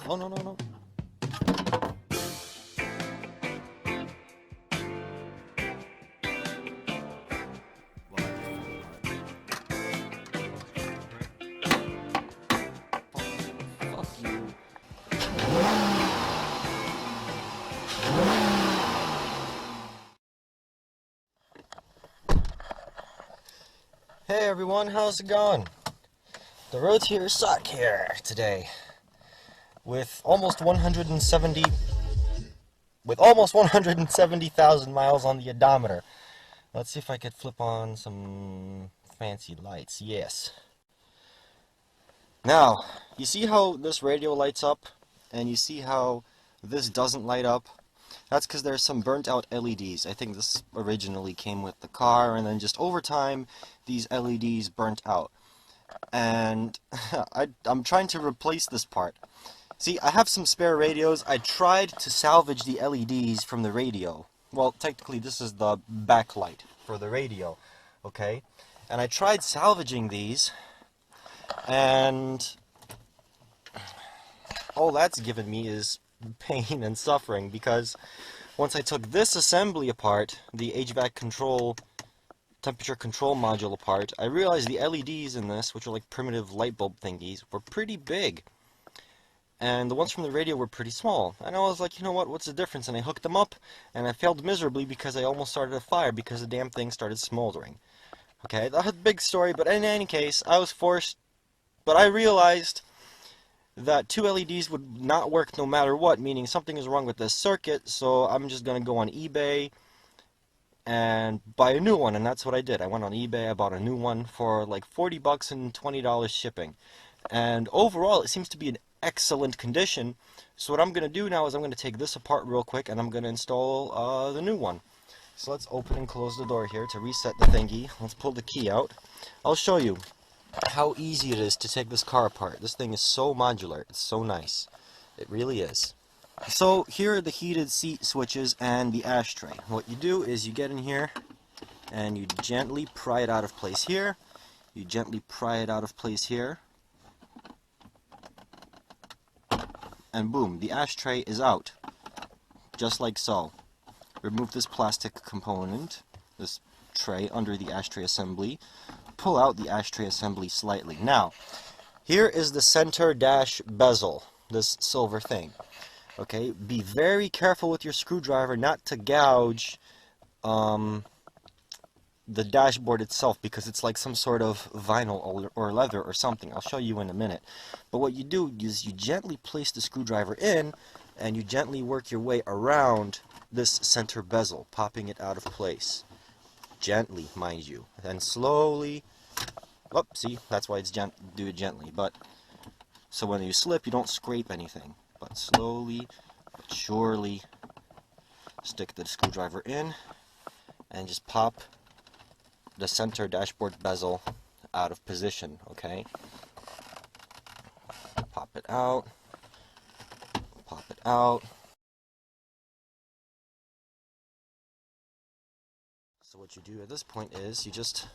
Oh, no, no, no. Fuck you. Hey everyone, how's it going? The roads here suck here today. With almost 170,000 miles on the odometer. Let's see if I could flip on some fancy lights. Yes. Now, you see how this radio lights up, and you see how this doesn't light up? That's because there's some burnt out LEDs. I think this originally came with the car, and then just over time, these LEDs burnt out. And I'm trying to replace this part. See, I have some spare radios. I tried to salvage the LEDs from the radio. Well, technically this is the backlight for the radio, okay? And I tried salvaging these, and all that's given me is pain and suffering, because once I took this assembly apart, the HVAC control, temperature control module apart, I realized the LEDs in this, which are like primitive light bulb thingies, were pretty big. And the ones from the radio were pretty small. And I was like, you know what, what's the difference? And I hooked them up, and I failed miserably because I almost started a fire because the damn thing started smoldering. Okay, that's a big story, but in any case, I was forced, but I realized that two LEDs would not work no matter what, meaning something is wrong with this circuit, so I'm just going to go on eBay and buy a new one, and that's what I did. I went on eBay, I bought a new one for like 40 bucks and $20 shipping. And overall, it seems to be in excellent condition. So what I'm going to do now is I'm going to take this apart real quick, and I'm going to install the new one. So let's open and close the door here to reset the thingy. Let's pull the key out. I'll show you how easy it is to take this car apart. This thing is so modular. It's so nice. It really is. So here are the heated seat switches and the ashtray. What you do is you get in here and you gently pry it out of place here. You gently pry it out of place here. And boom, the ashtray is out. Just like so. Remove this plastic component, this tray under the ashtray assembly. Pull out the ashtray assembly slightly. Now, here is the center dash bezel, this silver thing. Okay, be very careful with your screwdriver not to gouge the dashboard itself, because it's like some sort of vinyl or leather or something. I'll show you in a minute. But what you do is you gently place the screwdriver in, and you gently work your way around this center bezel, popping it out of place. Gently, mind you. And slowly, oh, see, that's why it's do it gently. But so when you slip, you don't scrape anything. But slowly, but surely, stick the screwdriver in, and just pop the center dashboard bezel out of position, okay? Pop it out. Pop it out. So what you do at this point is you just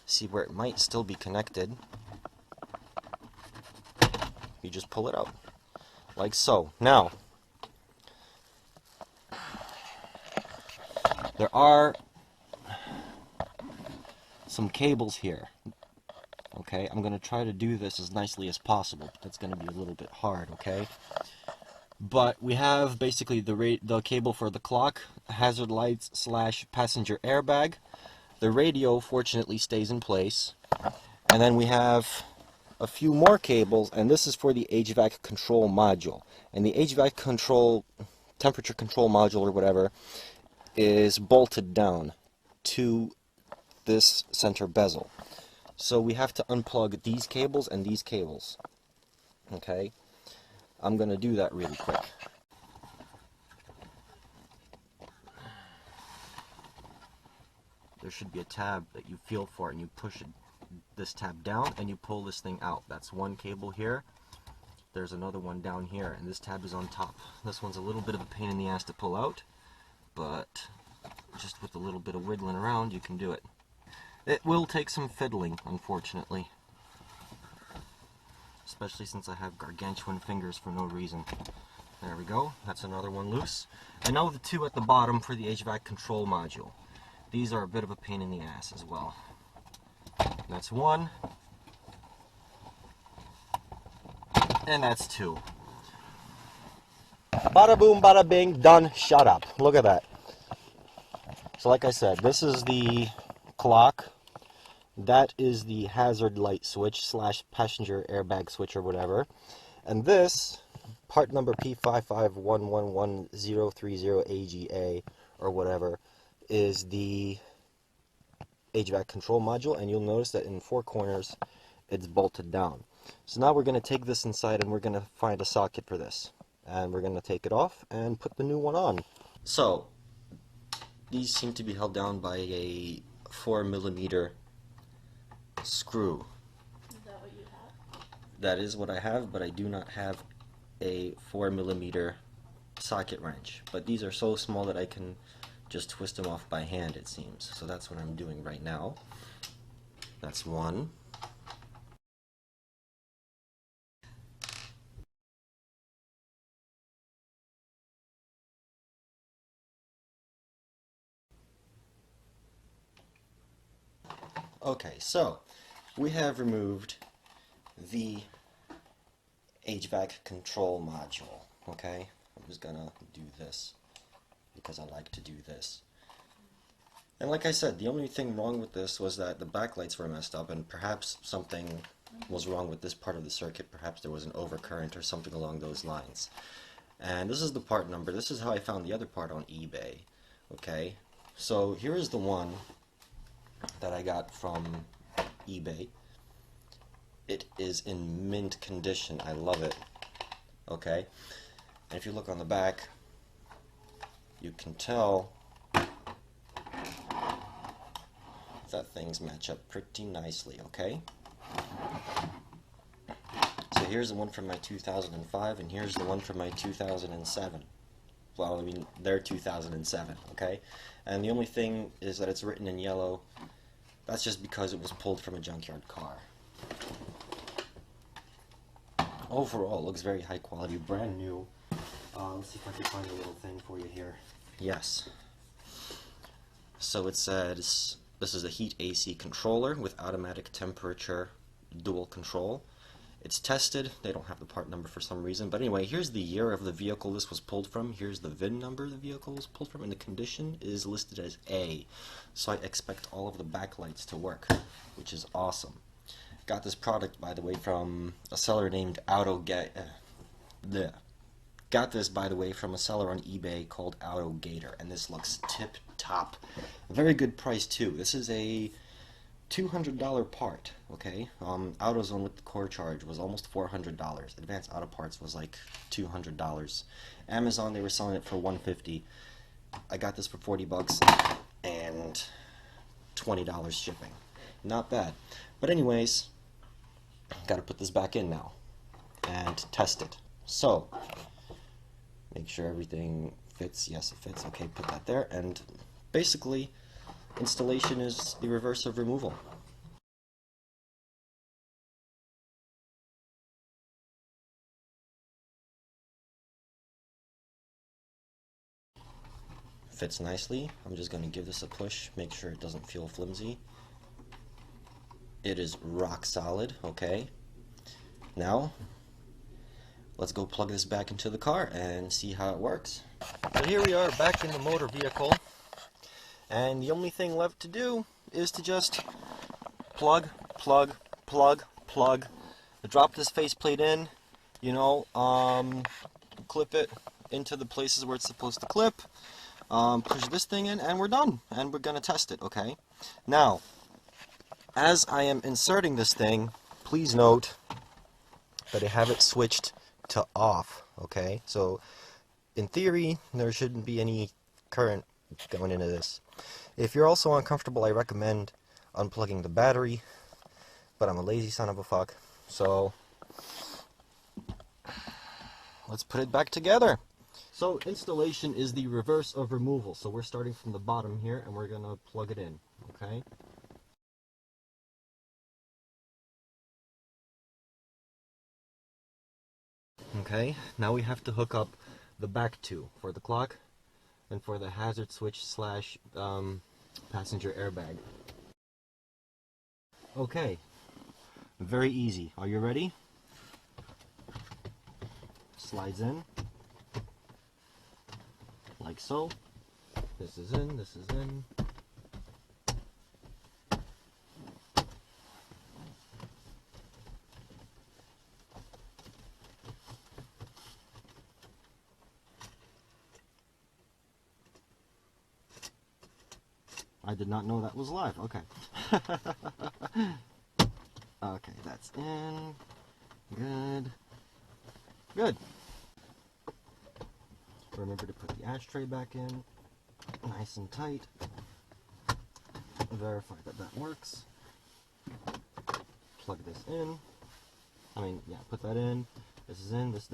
see where it might still be connected. You just pull it out, like so. Now, there are some cables here. Okay, I'm going to try to do this as nicely as possible. That's going to be a little bit hard, okay? But we have basically the cable for the clock, hazard lights / passenger airbag. The radio, fortunately, stays in place. And then we have a few more cables, and this is for the HVAC control module. And the HVAC control, temperature control module or whatever, is bolted down to this center bezel. So we have to unplug these cables and these cables. Okay? I'm going to do that really quick. There should be a tab that you feel for, and you push this tab down and you pull this thing out. That's one cable here. There's another one down here, and this tab is on top. This one's a little bit of a pain in the ass to pull out, but just with a little bit of wiggling around, you can do it. It will take some fiddling, unfortunately. especially since I have gargantuan fingers for no reason. There we go, that's another one loose. And now the two at the bottom for the HVAC control module. These are a bit of a pain in the ass as well. That's one. And that's two. Bada boom, bada bing, done, shut up. Look at that. So like I said, this is the clock. That is the hazard light switch slash passenger airbag switch or whatever. And this, part number P551111030AGA or whatever, is the HVAC control module. And you'll notice that in 4 corners, it's bolted down. So now we're going to take this inside and we're going to find a socket for this. And we're going to take it off and put the new one on. So, these seem to be held down by a 4mm screw. Is that what you have? That is what I have, but I do not have a 4mm socket wrench. But these are so small that I can just twist them off by hand, it seems. So that's what I'm doing right now. That's one. Okay, so we have removed the HVAC control module, okay? I'm just gonna do this because I like to do this. And like I said, the only thing wrong with this was that the backlights were messed up and perhaps something was wrong with this part of the circuit. Perhaps there was an overcurrent or something along those lines. And this is the part number. This is how I found the other part on eBay, okay? So here is the one that I got from eBay. It is in mint condition. I love it. Okay? And if you look on the back, you can tell that things match up pretty nicely, okay? So here's the one from my 2005 and here's the one from my 2007. Well, I mean, they're 2007, okay? And the only thing is that it's written in yellow. That's just because it was pulled from a junkyard car. Overall, it looks very high quality, brand new. Let's see if I can find a little thing for you here. Yes. So it says, this is a heat AC controller with automatic temperature dual control. It's tested. They don't have the part number for some reason. But anyway, here's the year of the vehicle this was pulled from. Here's the VIN number the vehicle was pulled from. And the condition is listed as A. So I expect all of the backlights to work, which is awesome. Got this product, by the way, from a seller named Got this, by the way, from a seller on eBay called AutoGator. And this looks tip-top. Very good price, too. This is a $200 part, okay? AutoZone with the core charge was almost $400. Advanced Auto Parts was like $200. Amazon, they were selling it for $150. I got this for 40 bucks and $20 shipping. Not bad. But anyways, gotta put this back in now and test it. So, make sure everything fits. Yes, it fits. Okay, put that there. And basically, installation is the reverse of removal. Fits nicely. I'm just going to give this a push, make sure it doesn't feel flimsy. It is rock solid, okay? Now, let's go plug this back into the car and see how it works. So here we are back in the motor vehicle. And the only thing left to do is to just plug, plug, plug, plug. Drop this faceplate in, you know, clip it into the places where it's supposed to clip. Push this thing in and we're done. And we're going to test it, okay? Now, as I am inserting this thing, please note that I have it switched to off, okay? So, in theory, there shouldn't be any current going into this. If you're also uncomfortable, I recommend unplugging the battery, but I'm a lazy son of a fuck, so let's put it back together. So installation is the reverse of removal, so we're starting from the bottom here and we're gonna plug it in, okay? Okay, now we have to hook up the back two for the clock and for the hazard switch slash passenger airbag. Okay, very easy. Are you ready? Slides in, like so. This is in, this is in. I did not know that was live. Okay. Okay, that's in. Good. Good. Remember to put the ashtray back in. Nice and tight. Verify that that works. Plug this in. Put that in. This is in. This.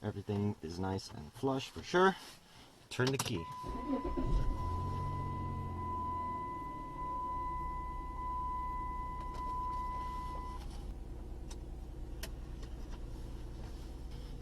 Everything is nice and flush for sure. Turn the key.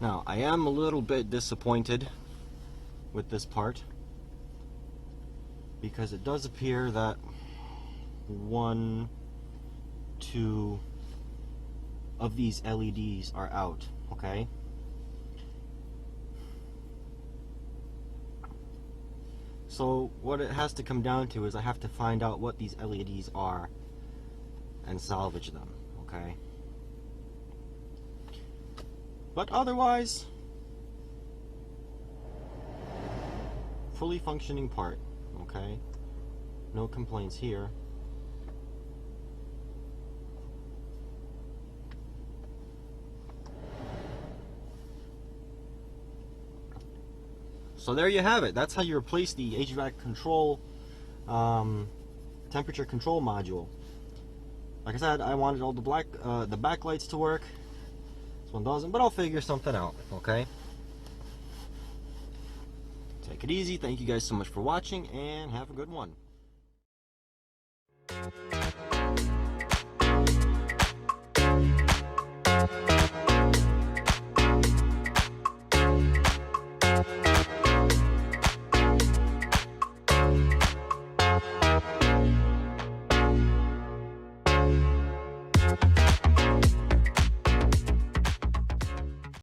Now, I am a little bit disappointed with this part because it does appear that 1, 2 of these LEDs are out, okay? So what it has to come down to is I have to find out what these LEDs are and salvage them, okay? But otherwise, fully functioning part, okay? No complaints here. So there you have it. That's how you replace the HVAC control, temperature control module. Like I said, I wanted all the backlights to work. This one doesn't, but I'll figure something out, okay? Take it easy. Thank you guys so much for watching, and have a good one.